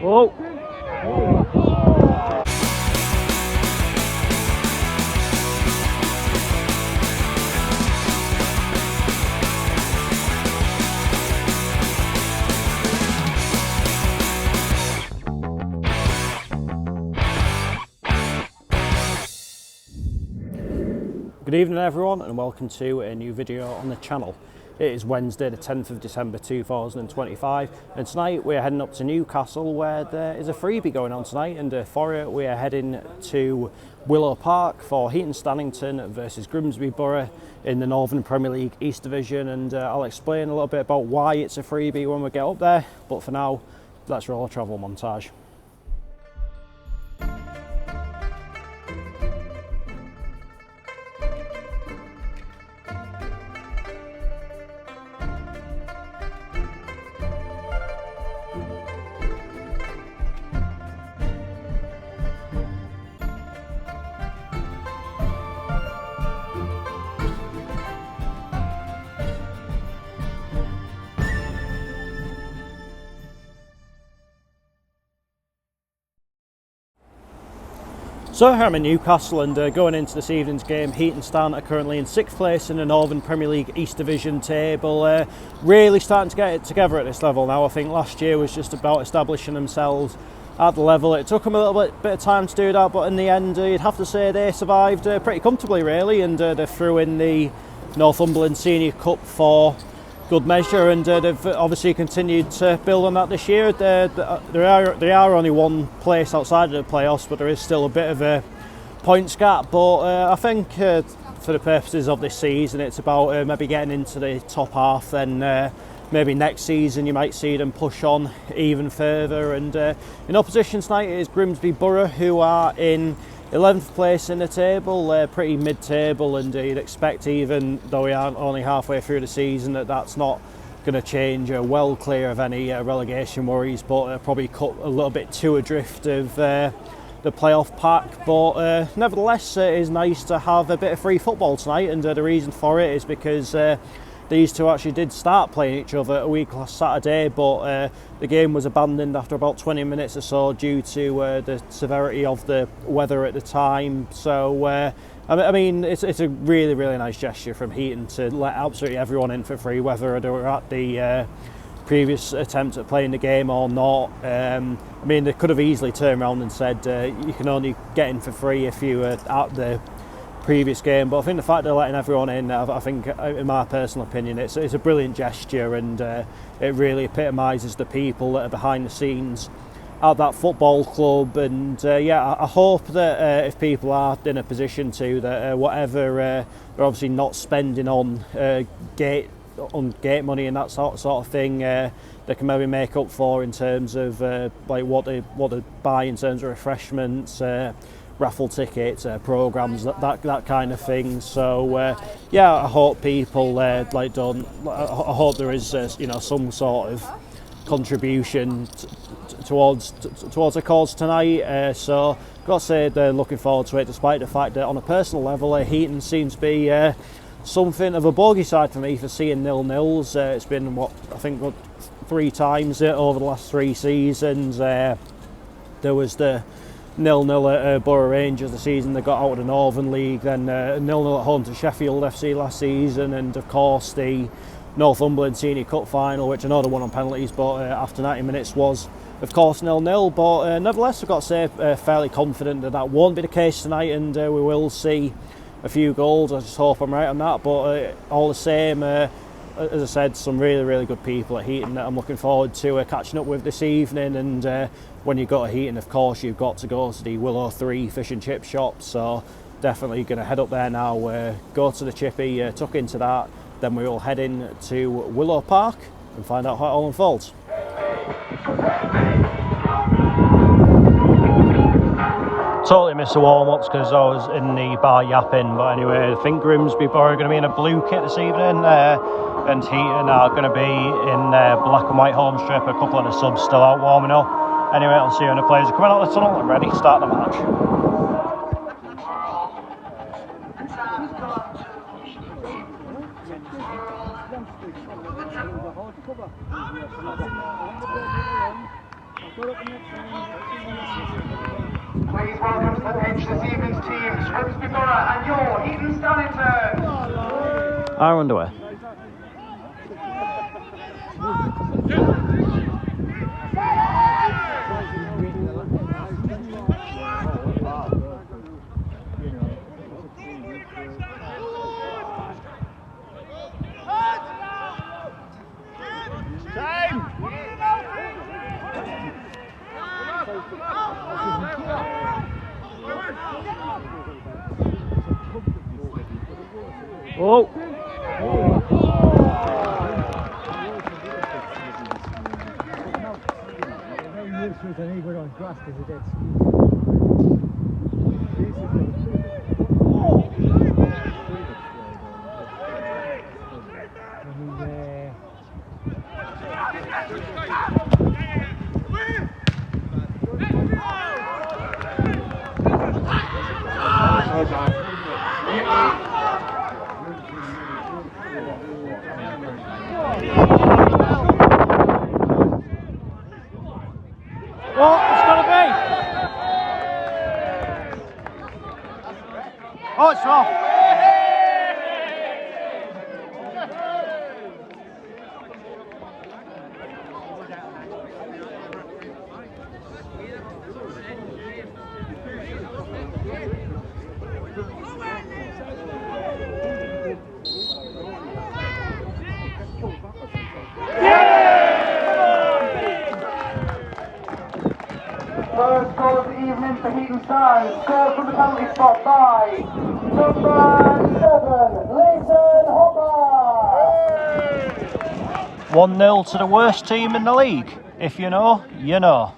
Oh. Good evening everyone, and welcome to a new video on the channel. It is Wednesday the 10th of December 2025, and tonight we are heading up to Newcastle where there is a freebie going on tonight, and for it we are heading to Willow Park for Heaton Stannington versus Grimsby Borough in the Northern Premier League East Division, and I'll explain a little bit about why it's a freebie when we get up there, but for now let's roll a travel montage. So here I'm in Newcastle, and going into this evening's game, Heaton Stan are currently in 6th place in the Northern Premier League East Division table. Really starting to get it together at this level now. I think last year was just about establishing themselves at the level. It took them a little bit of time to do that, but in the end you'd have to say they survived pretty comfortably really, and they threw in the Northumberland Senior Cup for good measure, and they've obviously continued to build on that this year. They are only one place outside of the playoffs, but there is still a bit of a points gap. But I think for the purposes of this season, it's about maybe getting into the top half. Then maybe next season you might see them push on even further. And in opposition tonight is Grimsby Borough, who are in 11th place in the table, pretty mid-table, and you'd expect, even though we aren't only halfway through the season, that's not going to change. Well clear of any relegation worries, but probably cut a little bit too adrift of the playoff pack. But nevertheless, it is nice to have a bit of free football tonight, and the reason for it is because these two actually did start playing each other a week last Saturday, but the game was abandoned after about 20 minutes or so due to the severity of the weather at the time. So I mean, it's a really nice gesture from Heaton to let absolutely everyone in for free, whether they were at the previous attempt at playing the game or not. I mean, they could have easily turned around and said you can only get in for free if you were at the previous game, but I think the fact they're letting everyone in, I think, in my personal opinion, it's a brilliant gesture, and it really epitomises the people that are behind the scenes at that football club. And yeah, I hope that if people are in a position to, that whatever they're obviously not spending on gate money and that sort of thing, they can maybe make up for in terms of like what they buy in terms of refreshments, raffle tickets, programs, that kind of thing. So yeah, I hope people I hope there is some sort of contribution towards the cause tonight. So I've got to say they're looking forward to it, despite the fact that on a personal level, Heaton seems to be something of a bogey side for me for seeing 0-0s. It's been I think 3 times over the last 3 seasons. There was the 0-0 at Borough Rangers the season they got out of the Northern League, then 0-0 at home to Sheffield FC last season, and of course the Northumberland Senior Cup final, which I know they won on penalties, but after 90 minutes was of course 0-0. But nevertheless, I've got to say fairly confident that won't be the case tonight, and we will see a few goals. I just hope I'm right on that, but all the same, as I said, some really good people at Heaton that I'm looking forward to catching up with this evening. And when you go to Heaton, of course, you've got to go to the Willow 3 fish and chip shop, so definitely going to head up there now, go to the chippy, tuck into that, then we will head in to Willow Park and find out how it all unfolds. Totally missed the warm-ups because I was in the bar yapping, but anyway, I think Grimsby Borough are going to be in a blue kit this evening, and Heaton are going to be in black and white home strip. A couple of the subs still out warming up. Anyway, I'll see you when the players are coming out of the tunnel and ready to start the match. Please welcome to the pitch this evening's teams, Grimsby Borough and your Heaton Stannington. Our underwear. Oh! What? It's got to be! Oh, it's off! First goal of the evening for Heaton Stars, scored from the penalty spot by number 7, Heaton Hopper. 1-0 to the worst team in the league. If you know, you know.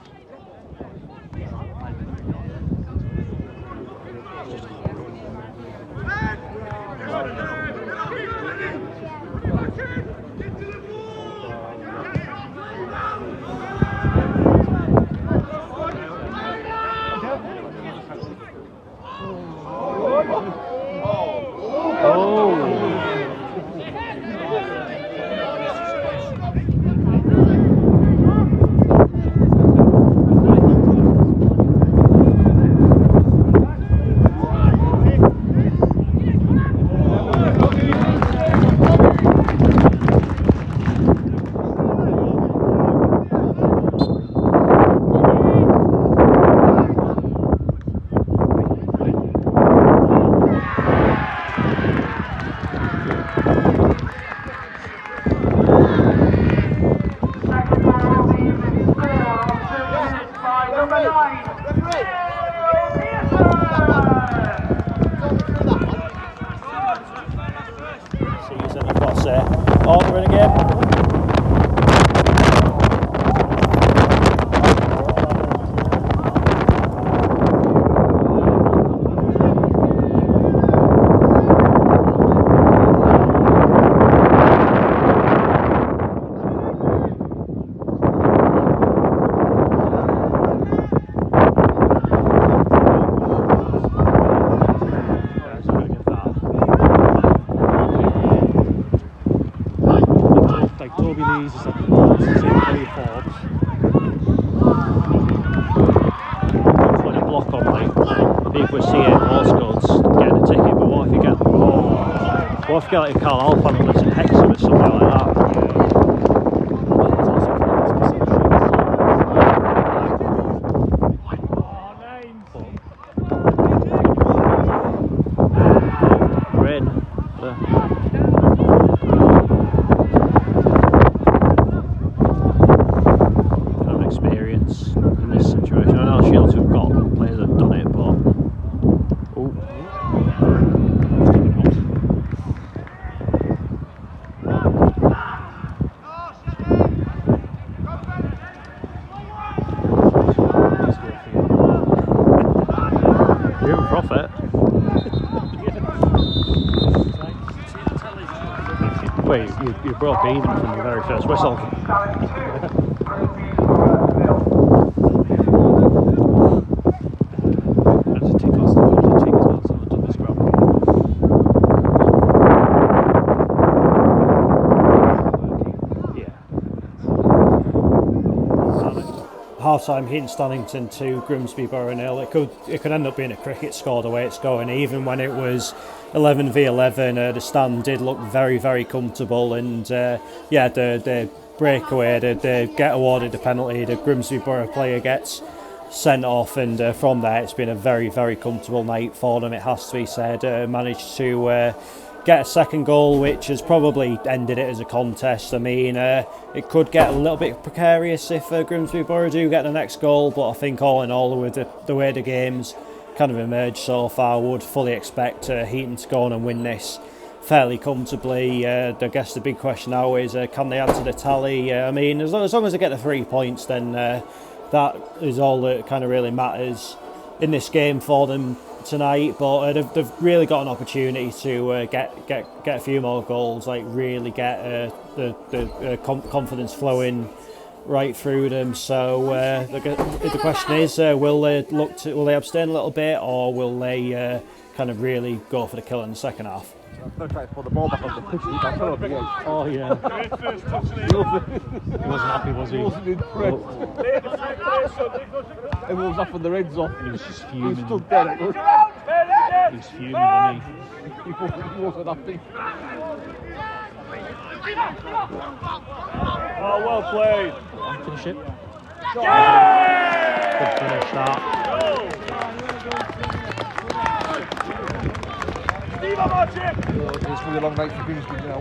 Season, I've got to say. Order in again. These is like Forbes. Put a block on me. People with C8 postcodes getting a ticket, but what if you get like a Carl fan who lives in Hexham or something like that? Rain. In this situation, I know Shields have got players that have done it, but you're a profit. Wait, you broke even from your very first whistle. half-time Heaton Stannington 2, Grimsby Borough 0. It could end up being a cricket score the way it's going. Even when it was 11v11, the stand did look very, very comfortable, and the breakaway, they get awarded the penalty, the Grimsby Borough player gets sent off, and from there it's been a very, very comfortable night for them, it has to be said. Managed to get a second goal, which has probably ended it as a contest. I mean, it could get a little bit precarious if Grimsby Borough do get the next goal, but I think all in all, with the way the game's kind of emerged so far, I would fully expect Heaton to go on and win this fairly comfortably. I guess the big question now is, can they add to the tally? I mean, as long as they get the 3 points, then that is all that kind of really matters in this game for them tonight. But they've really got an opportunity to get a few more goals, like really get the confidence flowing right through them. So the question is, will they abstain a little bit, or will they kind of really go for the kill in the second half? I'm trying to pull the ball back on the pitch. Oh yeah. He wasn't happy, was he? He wasn't impressed. Everyone was off on the red zone. He was just fuming. He stood there. He was fuming, wasn't he? He wasn't happy. Oh, well played. Finish it. Yeah! Good finish that. It's going to be a long night for Grimsby now.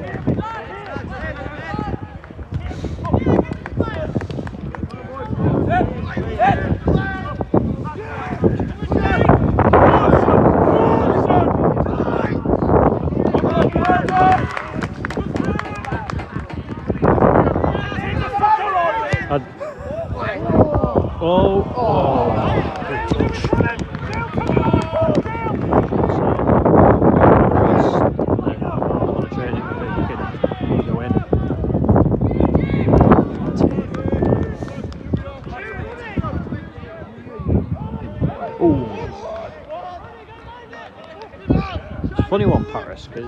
Funny one, Paris, because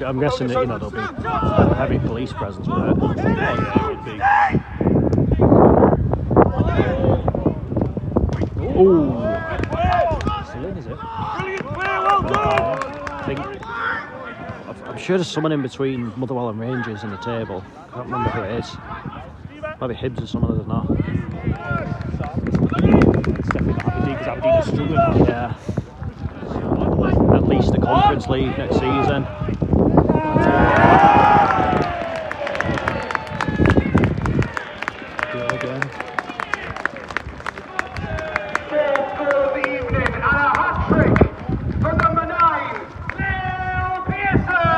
I'm guessing that there'll be a heavy police presence with it. Oh yeah, it would be. Oh, still in, is it? I think I'm sure there's someone in between Motherwell and Rangers in the table. I can't remember who it is. Maybe Hibs or someone, I don't know. It's definitely not Aberdeen, because Aberdeen is struggling. Yeah. At least the Conference League next season. Do it again. Fourth goal of the evening and a hat-trick for number 9, Neil Pearson!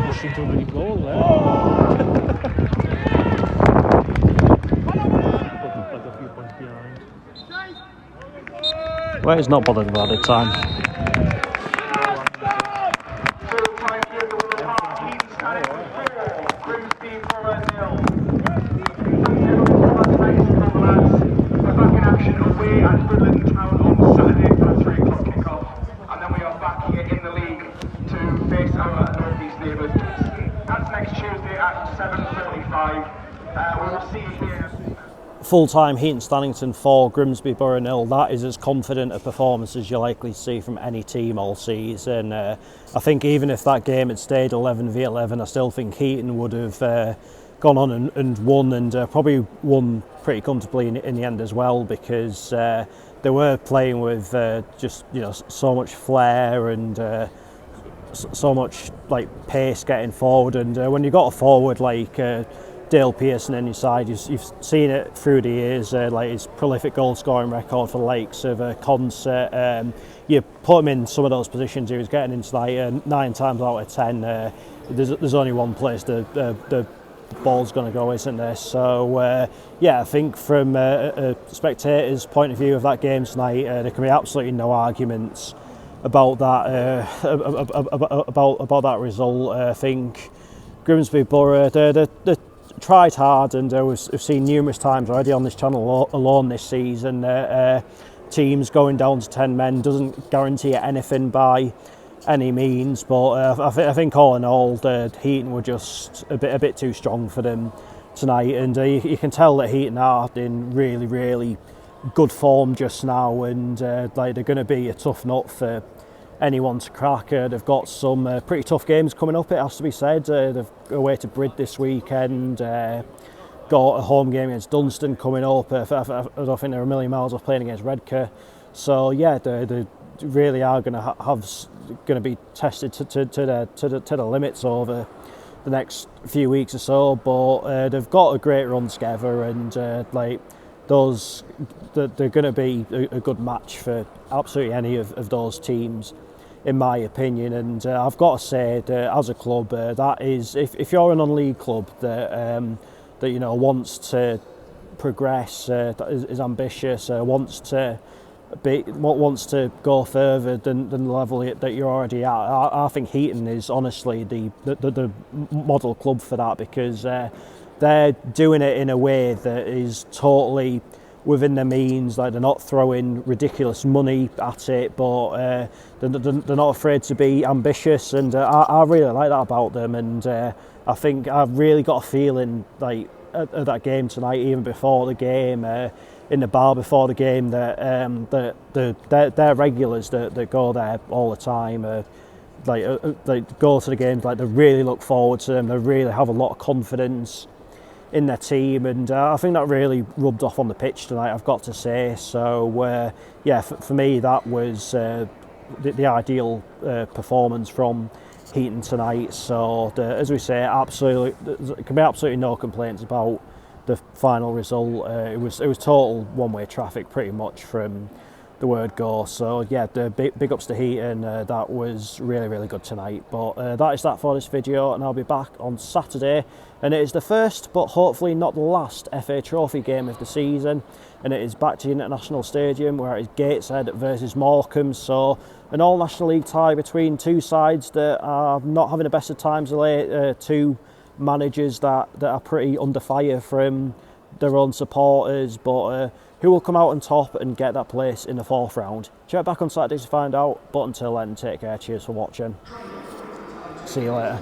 Pushed into a mini goal there. Like a few points behind. Well, he's not bothered about the time. Full-time here with the half, Heaton Stannington 4, Grimsby Borough 0. We're back in action away at Bridlington Town on Saturday for a 3 o'clock kick-off, and then we are back here in the league to face our northeast neighbours. That's next Tuesday at 7:45. We will see you here. Full-time Heaton Stannington 4, Grimsby Borough 0. That is as confident a performance as you're likely to see from any team all season. I think even if that game had stayed 11v11, I still think Heaton would have gone on and won, and probably won pretty comfortably in the end as well, because they were playing with just so much flair and so much like pace getting forward, and when you got a forward like Dale Pearson in your side, you've seen it through the years, like his prolific goal scoring record for the likes of Concert. You put him in some of those positions he was getting into, like 9 times out of 10 there's only one place the ball's going to go, isn't there? So I think from a spectator's point of view of that game tonight, there can be absolutely no arguments about that about that result. I think Grimsby Borough, they tried hard, and we've seen numerous times already on this channel alone this season teams going down to 10 men doesn't guarantee anything by any means, but I think all in all the Heaton were just a bit too strong for them tonight, and you can tell that Heaton are in really good form just now, and like they're going to be a tough nut for anyone to crack. They've got some pretty tough games coming up, it has to be said. They've away to Brid this weekend, got a home game against Dunstan coming up. I don't think they're a million miles off playing against Redcar, so yeah, they really are going to be tested to the limits over the next few weeks or so, but they've got a great run together, and like those, they're going to be a good match for absolutely any of those teams, in my opinion. And I've got to say that as a club, that is, if you're a non-league club that you know wants to progress, that is ambitious, wants to go further than the level that you're already at, I think Heaton is honestly the model club for that, because they're doing it in a way that is totally within their means. Like, they're not throwing ridiculous money at it, but they're not afraid to be ambitious, and I really like that about them. And I think I've really got a feeling like at that game tonight, even before the game, in the bar before the game, that they're regulars that go there all the time, they go to the games, like they really look forward to them, they really have a lot of confidence in their team, and I think that really rubbed off on the pitch tonight, I've got to say. So yeah, for me that was the ideal performance from Heaton tonight. So as we say, there can be absolutely no complaints about the final result. It was total one-way traffic pretty much from the word go. So yeah, the big ups to Heaton. That was really good tonight. But that is that for this video, and I'll be back on Saturday, and it is the first but hopefully not the last FA Trophy game of the season, and it is back to the International Stadium, where it is Gateshead versus Morecambe. So an all National League tie between two sides that are not having the best of times of late, two managers that are pretty under fire from their own supporters, but who will come out on top and get that place in the fourth round? Check back on Saturday to find out, but until then, take care, cheers for watching, see you later.